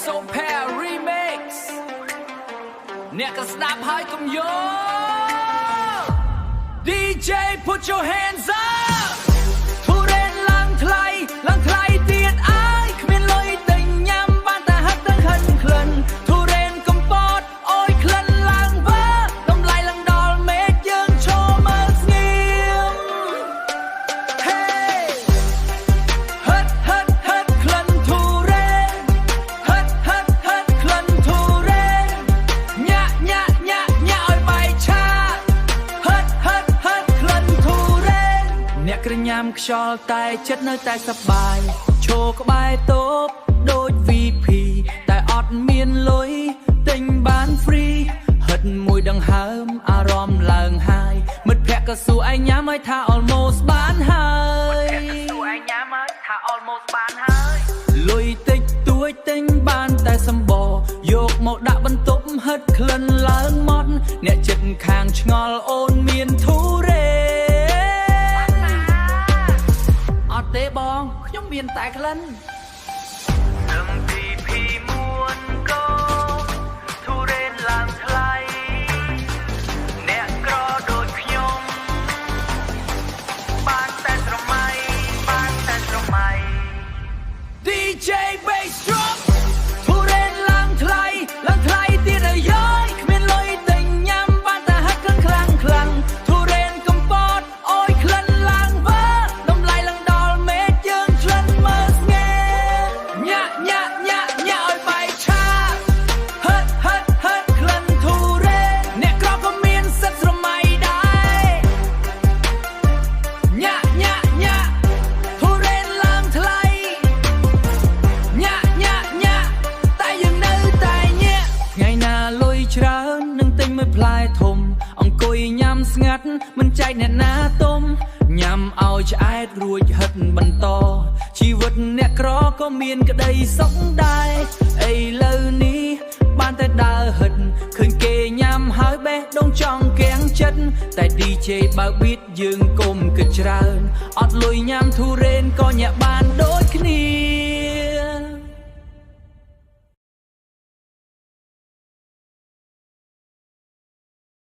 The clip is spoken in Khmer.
So Pair Remix អ្នកក៏ស្ដាប់ហើយកុំយល់ DJ put your hands up ទុរេនឡើងថ្លៃទៀតអើយគ្មានលុយទិញញ៉ាំបានតែហឹកទាំងហិនក្លិនទុរេនកំពតអូយក្លិនឡើងវើតម្លៃឡើងដល់មេឃយើងឈរមើលស្ងៀម Hey ហិតក្លិនទុរេនហិតក្លិនទុរេនញាក់ឲ្យបាយឆាហិតក្លិនទុរេនអ្នកក្រញាំខ្យល់តែចិត្តនៅតែសប្បាយឈរក្បែរតូបដូច VP តែអត់មានលុយទិញបាន free ហិតមួយដង្ហើមអារម្មណ៍ឡើងហើយមិត្តភក្តិក៏សួរឯងញ៉ាំឲ្យថា almost បានហើយលុយតិចតួចទិញបានតែសម្បរយកមកដាក់បន្ទប់ហិតក្លិនឡើងម៉ត់អ្នកចិត្តខាងឆ្ងល់អូនមានទុរេនអត់ទេបងខ្ញុំមានតែក្លិននឹងទីភីមួនកោទុរេនឡើងថ្លៃអ្នកក្រដូចខ្ញុំបានតែស្រមៃ DJ Bass Drop ទុរេនឡើងថ្លៃទៀតអាយគ្មានលុយទិញញ៉ាំបានតែហឹកខ្លាំងទុរេនកំពតអូយក្លិនឡើងវើតម្លៃឡើងដល់មេឃយើងក្លិនមើលស្ងេញាក់ឲ្យបាយឆាហិតក្លិនទុរេនអ្នកក្រក៏មានសិទ្ធស្រមៃដែរញាក់ទុរេនឡើងថ្លៃញាក់តែយើងនៅតែញាក់ថ្ងៃណាលុយច្រើននឹងទិញមួយផ្លែធំអង្គុយញ៉ាំស្ងាត់មិនចែកអ្នកណាទុំញ៉ាំឲ្យឆ្អែតរួចហិតបន្តជីវិតអ្នកក្រក៏មានក្តីសុខដែរឥឡូវនេះបានតែដើរហិតឃើញគេញ៉ាំហើយបេះដូងចង់គាំងចិត្តតែ DJ បើប៊ីតយើងគុំគិតច្រើនអត់លុយញ៉ាំទុរេនក៏ញាក់បានដូចគ្នា